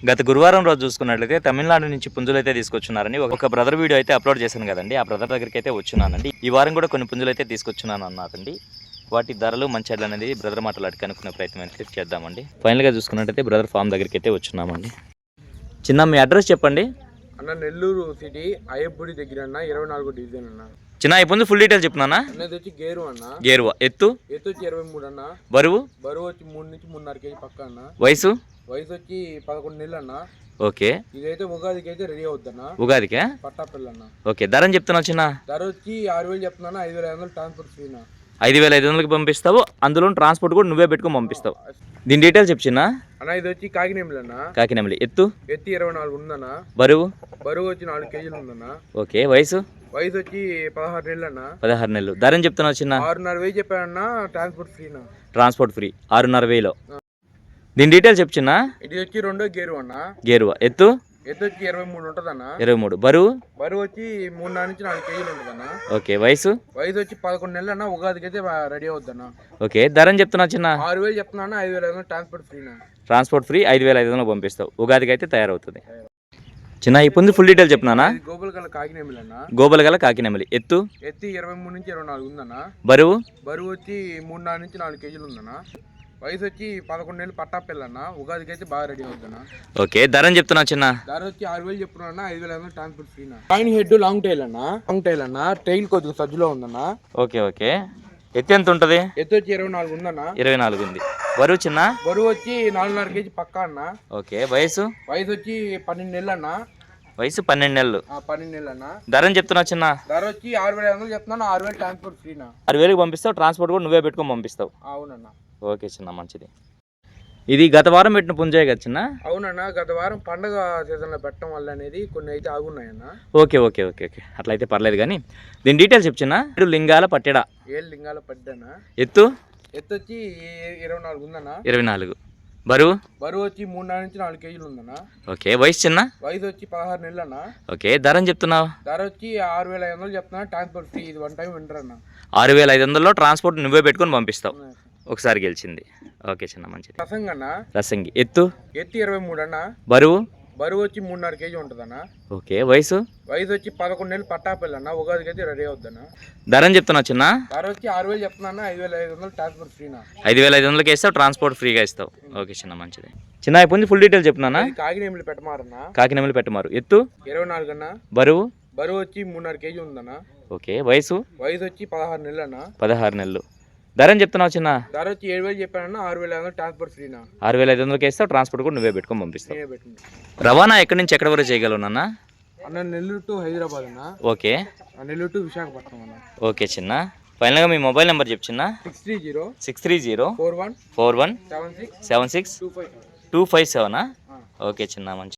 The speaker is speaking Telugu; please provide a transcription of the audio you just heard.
గత గురువారం రోజు చూసుకున్నట్లయితే తమిళనాడు నుంచి పుంజులు అయితే తీసుకొచ్చున్నారని ఒక బ్రదర్ వీడియో అయితే అప్లోడ్ చేశాను కదండి. ఆ బ్రదర్ దగ్గరికి అయితే వచ్చున్నానండి. ఈ వారం కూడా కొన్ని పుంజులు అయితే తీసుకొచ్చున్నాను అన్నారండి. వాటి ధరలు మంచి అనేది బ్రదర్ మాటలు అడిగి కనుక్కునే ప్రయత్నం అయితే చేద్దామండి. ఫైనల్గా చూసుకున్నట్టయితే బ్రదర్ ఫామ్ దగ్గరికి అయితే వచ్చున్నామండి. చిన్న మీ అడ్రస్ చెప్పండి అన్న. నెల్లూరు సిటీ అయ్యప్పూడి దగ్గర అన్న, 24 డివిజన్ అన్న. చిన్న ఈ పుంజు ఫుల్ డీటెయిల్ చెప్తున్నానా? అన్నది వచ్చి గేరు అన్న. గేరువా ఎత్తు వచ్చి 23 అన్న. బరువు వచ్చి 3 నుంచి 3.5 కేజీ పక్క అన్న. వయసు వచ్చి 11 నెలలు అన్న. ఓకే. ఇదైతే ఉగాదికి అయితే రెడీ అవుద్దన్న. ఉగాదికే పట్టా పిల్ల అన్న. ఓకే. ధరని చెప్తున్నావు చిన్న? ధర వచ్చి 6,000 చెప్తున్నా. 5,500 ట్రాన్స్పోర్ట్ ఫ్రీ. 5,500కి పంపిస్తావు, అందులో ట్రాన్స్పోర్ట్ కూడా నువ్వే పెట్టుకుని పంపిస్తావు. దీని డీటెయిల్స్ చెప్పు చిన్న. అన్న ఇది వచ్చి కాకినేమిలి అన్న. కాకినేమిలి. ఎత్తు 24 ఉందన్న. బరువు వచ్చి 4 కేజీలు ఉందన్న. ఓకే. వయసు వచ్చి 16 నెలలు అన్న. 16 నెలలు. ధరని చెప్తున్నావు చిన్న? 6,500 చెప్పానన్న. Transport free. Transport free 6,500. దీని డీటెయిల్స్ చెప్పు చిన్న. ఇది వచ్చి 2వ గేరు అన్న. గేరువా. ఎత్తు వచ్చి 23 ఉంటదన్న. 23. బరువు వచ్చి 3 నుంచి 4 కేజీలు ఉంటదన్న. ఓకే. వయసు వచ్చి 11 నెలలు అన్న. ఉగాదికి అయితే రెడీ అవుద్దన్న. ఓకే. ధరని చెప్తున్నావు చిన్న? 6,000 చెప్తున్నా. 5,500 ట్రాన్స్పోర్ట్ ఫ్రీ. Transport free 5,500 పంపిస్తావు. ఉగాదికి అయితే తయారవుతుంది. చిన్న ఈ పుంజు ఫుల్ డీటెయిల్ చెప్తున్నానా? గోబల్ గల కాకినేమిలి అన్న. గోబల్ గల కాకినేమిలి. ఎత్తు 23 నుంచి 24 ఉందన్న. బరువు వచ్చి 3 నుంచి 4 కేజీలు ఉందన్న. వయసు వచ్చి 11 నెలలు పట్టా పిల్లన్న. ఉగాదికి అయితే బాగా రెడీ అవుద్దన్న. ఓకే. ధరని చెప్తున్నా చిన్న? ధర వచ్చి 6,000 చెప్తున్నా. 5,500 transport free. Coin head long tail అన్న. టైల్ కొద్దిగా సజ్జులో ఉందన్న. ఓకే. ఓకే. ఎత్తు ఎంత ఉంటది? వచ్చి 24 ఉందన్న. 24 ఉంది. బరువు చిన్న? వచ్చి 4.5 కేజీ పక్కా అన్న. ఓకే. వయసు వచ్చి 12 నెలలు అన్న. వయసు 12 నెలలు. 12 నెలలు అన్న. ధరని చెప్తున్నా చిన్న? ధర వచ్చి 6,500 చెప్తున్నాను. 6,000 ట్రాన్స్పోర్ట్ ఫ్రీ. 6,000కి పంపిస్తావు. ట్రాన్స్పోర్ట్ కూడా నువ్వే పెట్టుకొని పంపిస్తావు. అవునన్న. ఓకే చిన్న, మంచిది. ఇది గత వారం పెట్టిన పుంజే కదా చిన్న? అవునన్నా. గత వారం పండగ సీజన్లో పెట్టడం వల్ల అనేది కొన్ని అయితే ఆగున్నాయన్న. ఓకే. ఓకే. ఓకే. ఓకే. అట్లయితే పర్లేదు కానీ దీని డీటెయిల్స్ చెప్పు చిన్న. లింగాల పట్టెడా? 7 లింగాల పడ్డానా. ఎత్తు వచ్చి 24 ఉందన్న. 24. బరువు వచ్చి 3 నుంచి 4 కేజీలు ఉందన్న. ఓకే. వయసు చిన్న? వచ్చి 16 నెలలు అన్న. ఓకే. ధరని చెప్తున్నావు? ధర వచ్చి 6,500 చెప్తున్నా. Transport free. ఇది 1 టైం వింటర్ అన్న. 6,500లో ట్రాన్స్పోర్ట్ నువ్వే పెట్టుకొని పంపిస్తావు. ఒకసారి గెలిచింది. ఓకే చిన్న, మంచిది. రసంగి. ఎత్తు 23 అన్న. బరువు వచ్చి 3.5 కేజీ ఉంటుందన్న. ఓకే. వయసు వచ్చి 11 నెలలు పట్టా పిల్లన్న. ఉగాదికి అయితే రెడీ అవుద్దన్న. ధరని చెప్తున్నావు చిన్న? ధర వచ్చి 6,000 చెప్తున్నా. 5,500 ట్రాన్స్పోర్ట్ ఫ్రీ. 5,500కి వేస్తావు. ట్రాన్స్పోర్ట్ ఫ్రీగా ఇస్తావు. ఓకే చిన్న, మంచిది. చిన్న పుంజు ఫుల్ డీటెయిల్ చెప్తున్నా. కాకినేమిలి పెట్టమారన్న. కాకినేమిలి పెట్టమారు. ఎత్తు 24 అన్న. బరువు వచ్చి 3.5 కేజీ ఉందన్న. ఓకే. వయసు వచ్చి 16 నెలలు అన్న. 16 నెలలు. ధరని చెప్తున్నావు చిన్న? ధర వచ్చి 7,000 చెప్పానన్న. 6,500 ట్రాన్స్పోర్ట్ ఫ్రీ. 6,500కి వేస్తావు. ట్రాన్స్పోర్ట్ కూడా నువ్వే పెట్టుకొని పంపిస్తావు. రవాణా ఎక్కడి నుంచి ఎక్కడి వరకు చేయగలవు నాన్న? అన్న నెల్లూరు టు హైదరాబాద్ అన్న. ఓకే. నెల్లూరు టు విశాఖపట్నం అన్న. ఓకే చిన్న. ఫైనల్గా మీ మొబైల్ నెంబర్ చెప్పు చిన్న. 630 41 41 76 76 257. ఓకే చిన్న, మంచి.